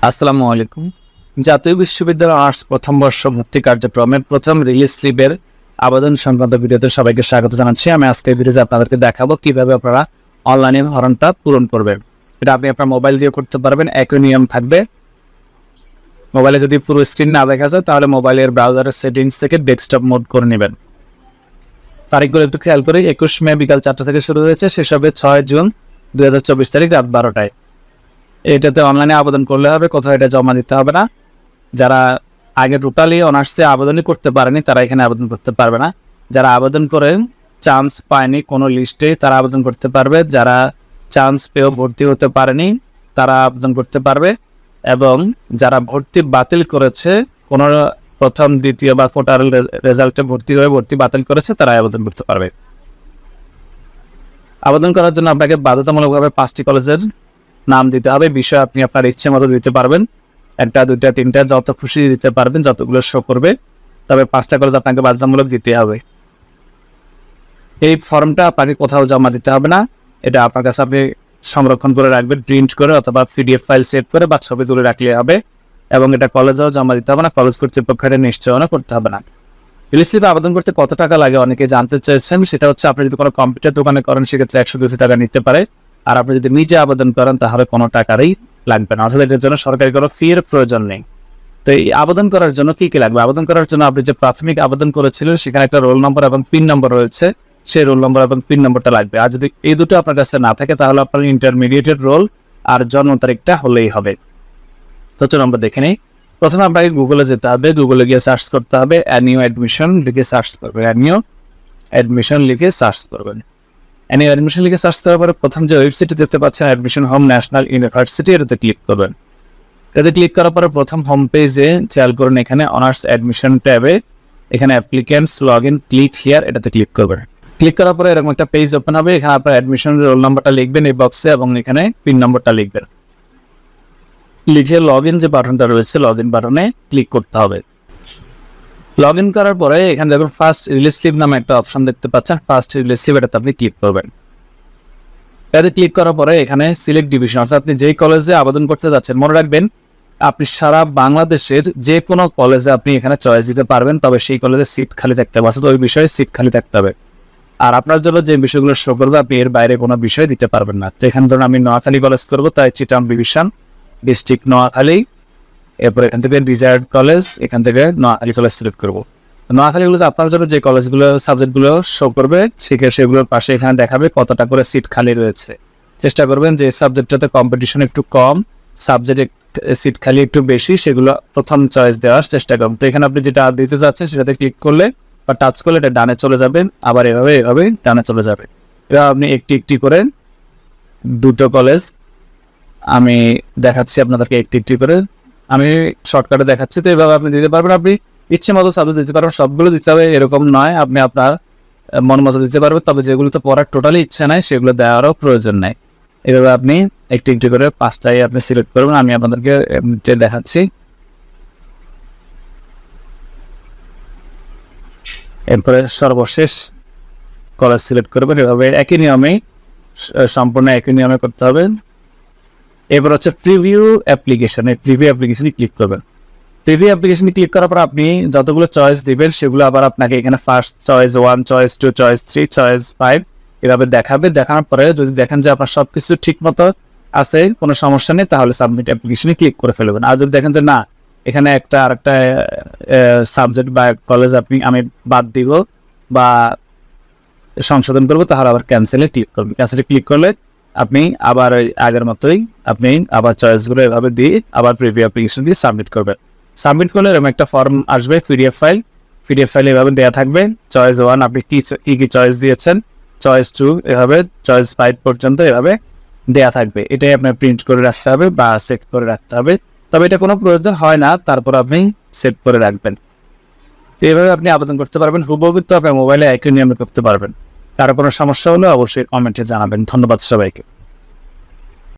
আসসালামু আলাইকুম। জাতীয় বিশ্ববিদ্যালয় আর্টস প্রথম বর্ষ ভর্তি কার্যক্রমের প্রথম রিলিজ স্লিপের আবেদন সংক্রান্ত ভিডিওতে সবাইকে স্বাগত জানাচ্ছি। আমি আজকের ভিডিওতে আপনাদেরকে দেখাবো কিভাবে আপনারা অনলাইনে ফর্মটা পূরণ করবেন। এটা আপনি আপনার মোবাইল দিয়ে করতে পারবেন। একই নিয়ম থাকবে। মোবাইলে যদি পুরো স্ক্রিন না দেখা যায় তাহলে মোবাইলের ব্রাউজারের সেটিংস থেকে ডেস্কটপ মোড করে নেবেন। তারিখগুলো একটু খেয়াল করি। 21 মে বিকাল 4টা থেকে শুরু হয়েছে, শেষ হবে 6 জুন 2024 তারিখ রাত 12টায়। এটাতে অনলাইনে আবেদন করলে হবে, কোথাও এটা জমা দিতে হবে না। যারা আগে টোটালি অনার্সে আবেদনই করতে পারেনি তারা এখানে আবেদন করতে পারবে না। যারা আবেদন করে চান্স পায়নি কোনো লিস্টে তারা আবেদন করতে পারবে। যারা চান্স পেয়েও ভর্তি হতে পারেনি তারা আবেদন করতে পারবে, এবং যারা ভর্তি বাতিল করেছে কোনো প্রথম দ্বিতীয় বা কোটার রেজাল্টে ভর্তি হয়ে ভর্তি বাতিল করেছে তারা আবেদন করতে পারবে। আবেদন করার জন্য আপনাকে বাধ্যতামূলকভাবে 5টি কলেজের নাম দিতে হবে। বিষয় আপনি আপনার ইচ্ছে মতো দিতে পারবেন, 1টা 2টা 3টা যত খুশি দিতে পারবেন, যতগুলো শো করবে। তবে 5টা কলেজ আপনাকে বাধ্যতামূলক দিতে হবে। এই ফর্মটা আপনাকে কোথাও জমা দিতে হবে না, এটা আপনার কাছে আপনি সংরক্ষণ করে রাখবেন, প্রিন্ট করে অথবা PDF ফাইল সেভ করে বা ছবি তুলে রাখলে হবে। এবং এটা কলেজেও জমা দিতে হবে না, কলেজ কর্তৃপক্ষের নিশ্চয়তা করতে হবে না। রিলিজ স্লিপে আবেদন করতে কত টাকা লাগে অনেকে জানতে চাইছেন। সেটা হচ্ছে আপনি যদি কোনো কম্পিউটার দোকানে করেন সেক্ষেত্রে 100-200 টাকা নিতে পারে, আর আপনি যদি নিজে আবেদন করেন তাহলে কোনো টাকারই লাগবে না, অর্থাৎ এটার জন্য সরকারি কোনো ফির প্রয়োজন নেই। তো এই আবেদন করার জন্য কি কি লাগবে? আবেদন করার জন্য আপনি যে প্রাথমিক আবেদন করেছিলেন সেখানে একটা রোল নম্বর এবং পিন নম্বর রয়েছে, সেই রোল নম্বর এবং পিন নম্বরটা লাগবে। আর যদি এই দুটো আপনার কাছে না থাকে তাহলে আপনার ইন্টারমিডিয়েটের রোল আর জন্ম তারিখটা হলেই হবে। তো চলুন আমরা দেখে নিই। প্রথমে আপনাকে গুগলে যেতে হবে, গুগলে গিয়ে সার্চ করতে হবে অ্যানিও অ্যাডমিশন লিখে সার্চ করবেন। অ্যানিও অ্যাডমিশন লিখে সার্চ করবেন। অ্যানিও অ্যাডমিশন লিখে সার্চ করার পরে প্রথম যে ওয়েবসাইটটি দেখতে পাচ্ছেন অ্যাডমিশন হোম ন্যাশনাল ইউনিভার্সিটি, এটাতে ক্লিক করবেন। এটাতে ক্লিক করার পরে প্রথম হোম পেজে খেয়াল করুন এখানে অনার্স অ্যাডমিশন ট্যাবে এখানে applicants log in click here, এটাতে ক্লিক করবেন। ক্লিক করার পরে এরকম একটা পেজ ওপেন হবে। এখানে আপনার অ্যাডমিশন রোল নাম্বারটা লিখবেন এই বক্সে এবং এখানে পিন নম্বরটা লিখবেন। লিখে লগ ইন যে বাটনটা রয়েছে লগ ইন বাটনে ক্লিক করতে হবে। লগ ইন করার পরে এখানে দেখুন ফার্স্ট রিলিজ স্লিপ নামে একটা অপশন দেখতে পাচ্ছেন, ফার্স্ট রিলিজ স্লিপ, এটাতে আপনি ক্লিক করবেন। এটাতে ক্লিক করার পরে এখানে সিলেক্ট ডিভিশন, অর্থাৎ আপনি যেই কলেজে আবেদন করতে যাচ্ছেন, মনে রাখবেন আপনি সারা বাংলাদেশের যে কোনো কলেজে আপনি এখানে চয়েস দিতে পারবেন, তবে সেই কলেজে সিট খালি থাকতে হবে, অর্থাৎ ওই বিষয়ে সিট খালি থাকতে হবে। আর আপনার জন্য যে বিষয়গুলো শো করবে আপনি এর বাইরে কোনো বিষয় দিতে পারবেন না। তো এখানে ধরুন আমি নোয়াখালী কলেজ করবো, তাই চিটাং ডিভিশন ডিস্ট্রিক্ট নোয়াখালী, এরপর এখান থেকে ডিজায়ার্ড কলেজ, এখান থেকে নোয়াখালী কলেজ সিলেক্ট করবো। নোয়াখালীগুলো আপনার জন্য যে কলেজগুলো সাবজেক্টগুলো শো করবে সেগুলোর পাশে এখানে দেখাবে কতটা করে সিট খালি রয়েছে। চেষ্টা করবেন যে সাবজেক্টটাতে কম্পিটিশন একটু কম, সাবজেক্ট সিট খালি একটু বেশি, সেগুলো প্রথম চয়েস দেওয়ার চেষ্টা করুন। তো এখানে আপনি যেটা দিতে যাচ্ছেন সেটাতে ক্লিক করলে বা টাচ করলে এটা ডানে চলে যাবেন, আবার এভাবে ডানে চলে যাবে। এবার আপনি একটি করে দুটো কলেজ আমি দেখাচ্ছি আপনাদেরকে, একটি করে আমি শর্টকাটে দেখাচ্ছি। তো এভাবে আপনি দিতে পারবেন, আপনি ইচ্ছে মতো সাবজেক্ট দিতে পারবেন, সবগুলো দিতে হবে এরকম নয়, আপনি আপনার মন মতো দিতে পারবেন। তবে যেগুলোতে পড়ার টোটালি ইচ্ছা নাই সেগুলো দেওয়ারও প্রয়োজন নাই। এভাবে আপনি একটি করে 5টাই আপনি সিলেক্ট করবেন। আমি আপনাদেরকে দেখাচ্ছি। এরপরে সর্বশেষ কলেজ সিলেক্ট করবেন। এভাবে একই নিয়মেই সম্পূর্ণ একই নিয়মে করতে হবে। এবার হচ্ছে প্রিভিউ অ্যাপ্লিকেশন, এই প্রিভিউ অ্যাপ্লিকেশনে ক্লিক করবেন। প্রিভিউ অ্যাপ্লিকেশনে ক্লিক করার পর আপনি যতগুলো চয়েস দিবেন সেগুলো আবার আপনাকে এখানে first choice 1, choice 2, choice 3, choice 5 এভাবে দেখাবে। দেখানোর পরে যদি দেখেন যে আপনার সবকিছু ঠিক মতো আছে, কোনো সমস্যা নেই, তাহলে সাবমিট অ্যাপ্লিকেশনে ক্লিক করে ফেলবেন। আর যদি দেখেন যে না এখানে আরেকটা সাবজেক্ট বা কলেজ আমি বাদ দিব বা সংশোধন করবো, তাহলে আবার ক্যান্সেলে ক্লিক করবেন। ক্যান্সেলে ক্লিক করলে আপনি আবার আগের মতোই আপনি আবার চয়েসগুলো এভাবে দিয়ে আবার প্রিভিউ অ্যাপ্লিকেশন দিয়ে সাবমিট করবেন। সাবমিট করলে এরকম একটা ফর্ম আসবে, পিডিএফ ফাইল এভাবে দেওয়া থাকবে। চয়েস 1 আপনি কি চয়েস দিয়েছেন, চয়েস 2 এভাবে, চয়েস 5 পর্যন্ত এভাবে দেওয়া থাকবে। এটাই আপনার প্রিন্ট করে রাখতে হবে বা সেট করে রাখতে হবে। তবে এটা কোনো প্রয়োজন হয় না, তারপর আপনি সেট করে রাখবেন। তো এভাবে আপনি আবেদন করতে পারবেন। হুবহু তো আপনার মোবাইলে একই নিয়মে করতে পারবেন। কারো কোনো সমস্যা হলে অবশ্যই কমেন্টে জানাবেন। ধন্যবাদ সবাইকে।